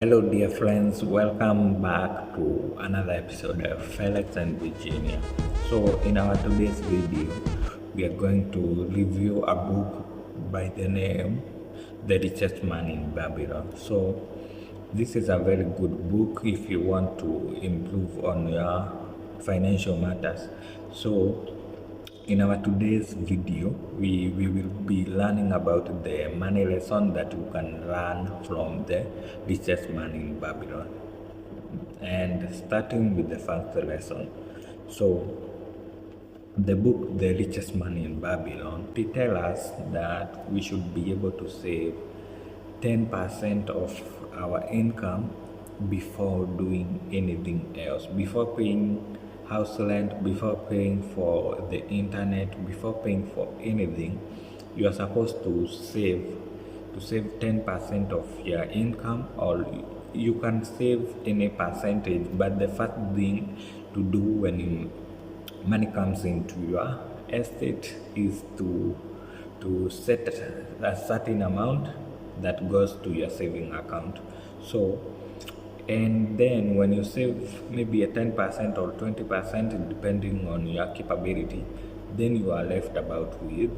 Hello, dear friends. Welcome back to another episode of Felix and Virginia. So, in our today's video, we are going to review a book by the name The Richest Man in Babylon. So, this is a very good book if you want to improve on your financial matters. So, in our today's video, we will be learning about the money lesson that you can learn from the richest man in Babylon. And starting with the first lesson. So, the book The Richest Man in Babylon, it tells us that we should be able to save 10% of our income before doing anything else, before paying house rent, before paying for the internet, before paying for anything. You are supposed to save 10% of your income, or you can save any percentage, but the first thing to do when money comes into your estate is to set a certain amount that goes to your saving account. So, and then when you save maybe a 10% or 20% depending on your capability, then you are left about with,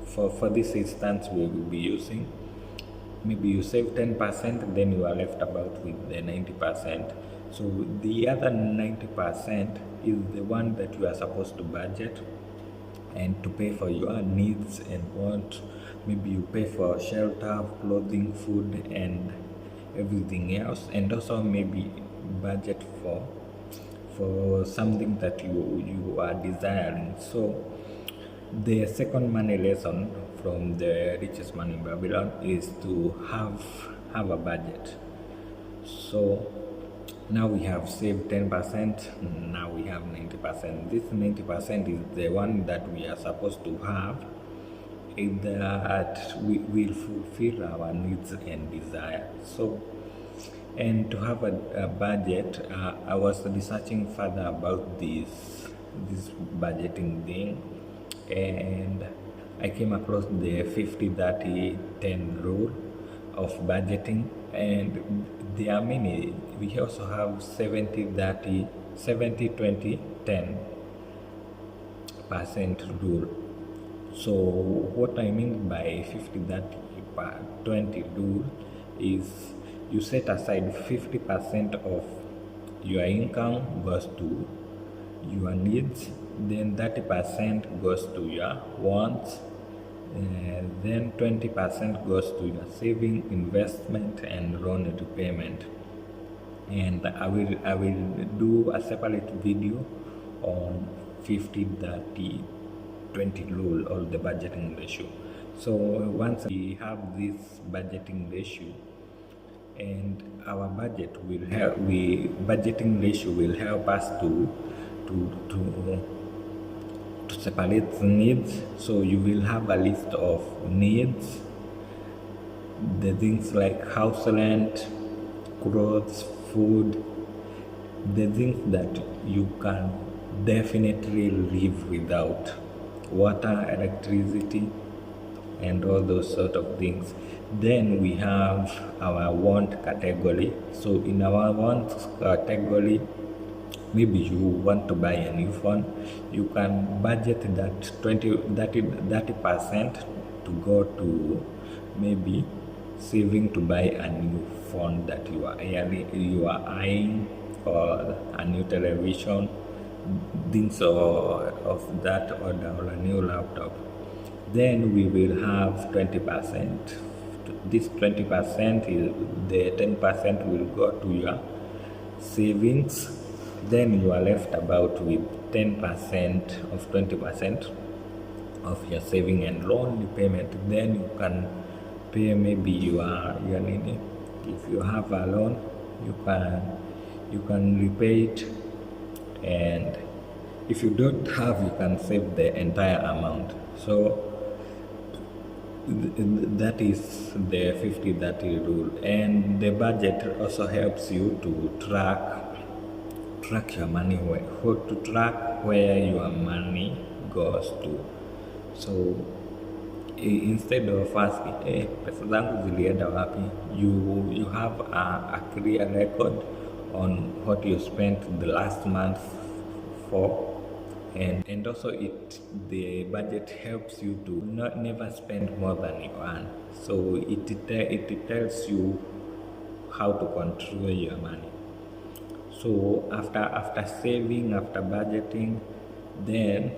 for this instance we will be using, maybe you save 10%, then you are left about with the 90%. So the other 90% is the one that you are supposed to budget and to pay for your needs and wants. Maybe you pay for shelter, clothing, food, and everything else, and also maybe budget for something that you are desiring. So the second money lesson from The Richest Man in Babylon is to have a budget. So now we have saved 10%, now we have 90%. This 90% is the one that we are supposed to have, that we will fulfill our needs and desires. So, and to have a budget, I was researching further about this budgeting thing, and I came across the 50-30-10 rule of budgeting, and there are many. We also have 70-30, 70-20-10% rule. So what I mean by 50-30-20 rule is you set aside 50% of your income goes to your needs, then 30% goes to your wants, and then 20% goes to your saving, investment, and loan repayment. And I will do a separate video on 50-30-20 rule, or the budgeting ratio. So once we have this budgeting ratio, and our budgeting ratio will help us to separate the needs. So you will have a list of needs, the things like house rent, clothes, food, the things that you can definitely live without, water, electricity, and all those sort of things. Then we have our want category. So in our want category, maybe you want to buy a new phone, you can budget that 30% to go to maybe saving to buy a new phone that you are eyeing, or a new television, things of that order, or a new laptop. Then we will have 20%. This 20% is the 10% will go to your savings. Then you are left about with 10% of 20% of your saving and loan repayment. Then you can pay maybe your needing. If you have a loan, you can repay it, and if you don't have, you can save the entire amount. So that is the 50-30 rule. And the budget also helps you to track your money, where your money goes to. So instead of asking pesa zangu zilienda wapi, you have a clear record on what you spent the last month for. And also the budget helps you to not never spend more than you earn. So it tells you how to control your money. So after saving, after budgeting, then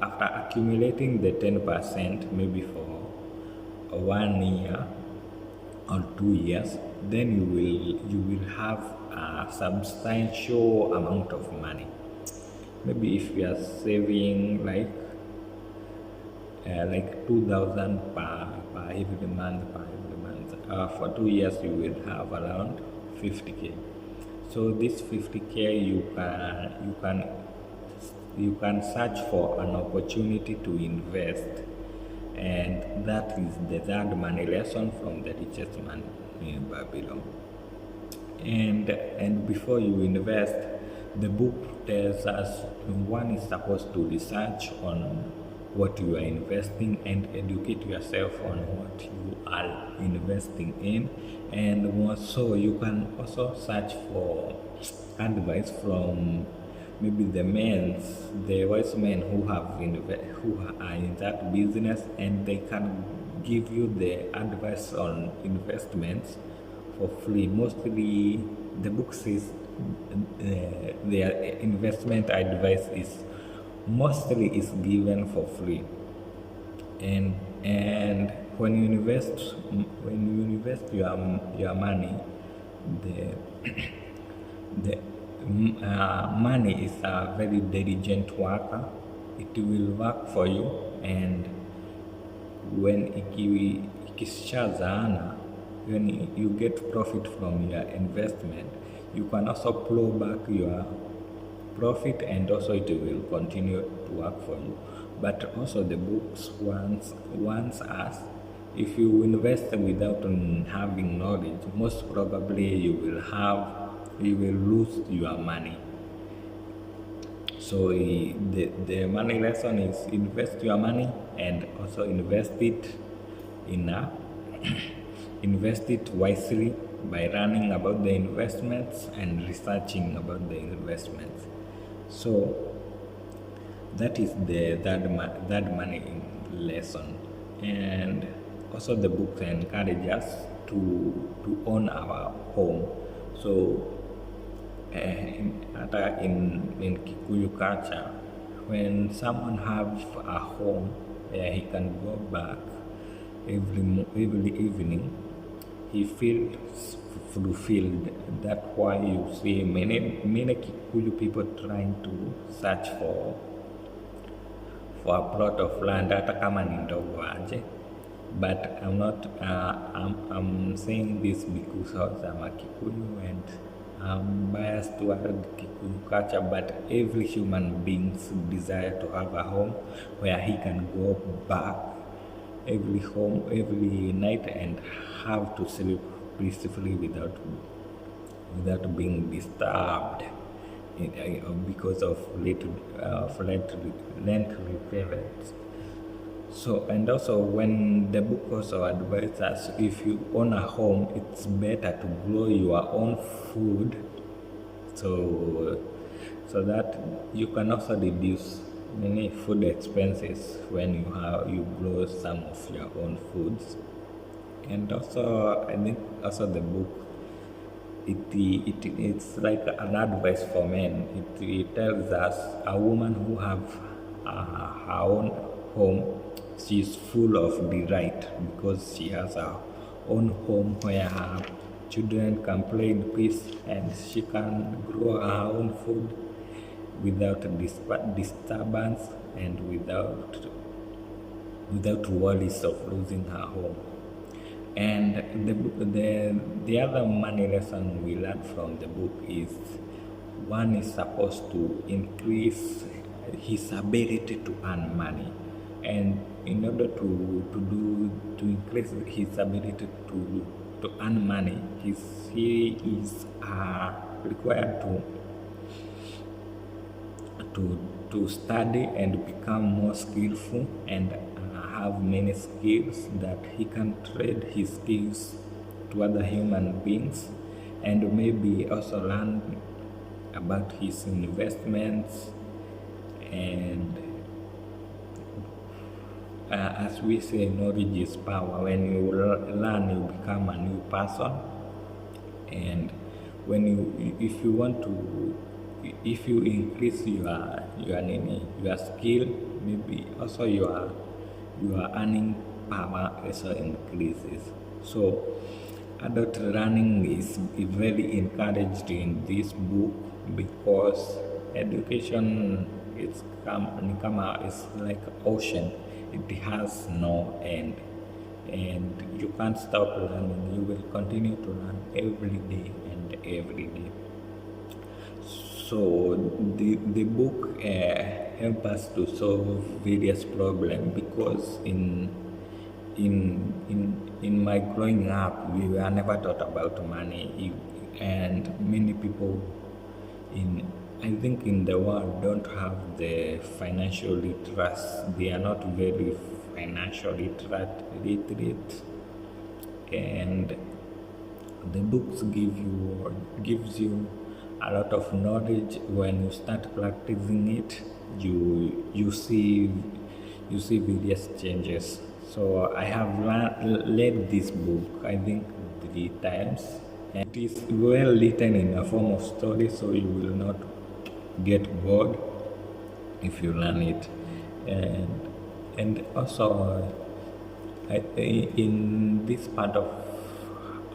after accumulating the 10%, maybe for 1 year or 2 years, then you will have a substantial amount of money. Maybe if you are saving like 2,000 per every month, for 2 years you will have around 50k. So this 50k you can search for an opportunity to invest, and that is the third money lesson from the richest man in Babylon. And before you invest, the book tells us one is supposed to research on what you are investing and educate yourself on what you are investing in. And also you can also search for advice from maybe the wise men who are in that business, and they can give you the advice on investments for free. Mostly the book says their investment advice is mostly given for free. And when you invest your money, the money is a very diligent worker. It will work for you, and when ikishazaana, when you get profit from your investment, you can also plow back your profit, and also it will continue to work for you. But also the books warns us, if you invest without having knowledge, most probably you will lose your money. So the money lesson is invest your money, and also invest it wisely by learning about the investments and researching about the investments. So that is the third money lesson. And also the book encourages us to own our home. So in Kikuyu culture, when someone have a home where he can go back every evening, he feels fulfilled. That's why you see many Kikuyu people trying to search for a plot of land, hata kama ni ndogo aje. But I'm saying this because I'm a Kikuyu and I'm biased toward Kikuyu culture, but every human being's desire to have a home where he can go back every night and have to sleep peacefully without being disturbed because of rent repayments. So, and also when the book also advises, if you own a home, it's better to grow your own food, so that you can also reduce many food expenses when you grow some of your own foods. And also I think also the book it's like an advice for men. It tells us a woman who have her own home, she is full of delight because she has her own home where her children can play in peace, and she can grow her own food without disturbance and without worries of losing her home. And the other money lesson we learn from the book is one is supposed to increase his ability to earn money, and in order to increase his ability to earn money, he is required to study and become more skillful and have many skills that he can trade his skills to other human beings, and maybe also learn about his investments. And as we say, knowledge is power. When you learn, you become a new person. And when you, if you want to, if you increase your skill, maybe also your earning power also increases. So adult learning is very encouraged in this book, because education is like ocean. It has no end, and you can't stop learning. You will continue to learn every day and every day. So the book help us to solve various problems, because in my growing up, we were never taught about money, and many people I think in the world don't have the financial literacy. They are not very financially literate, and the books gives you a lot of knowledge. When you start practicing it, you see various changes. So I have read this book, I think, 3 times, and it is well written in a form of story, so you will not get bored if you learn it. And also, in this part of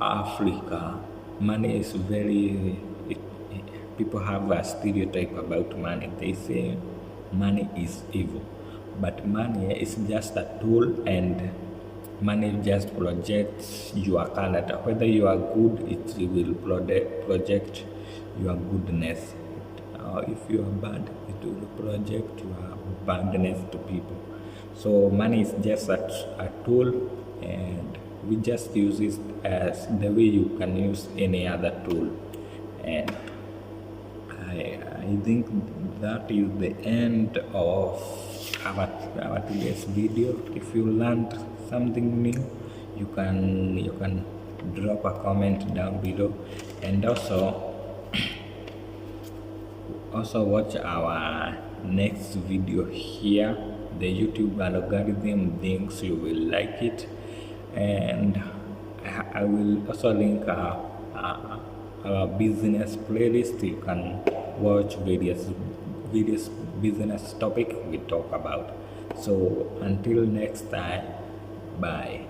Africa, money is people have a stereotype about money. They say money is evil, but money is just a tool, and money just projects your character. Whether you are good, it will project your goodness. If you are bad, it will project your badness to people. So money is just a tool, and we just use it as the way you can use any other tool. And I think that is the end of our today's video. If you learned something new, you can drop a comment down below, and also watch our next video here. The YouTube algorithm thinks you will like it, and I will also link our business playlist. You can watch various business topic we talk about. So until next time, bye.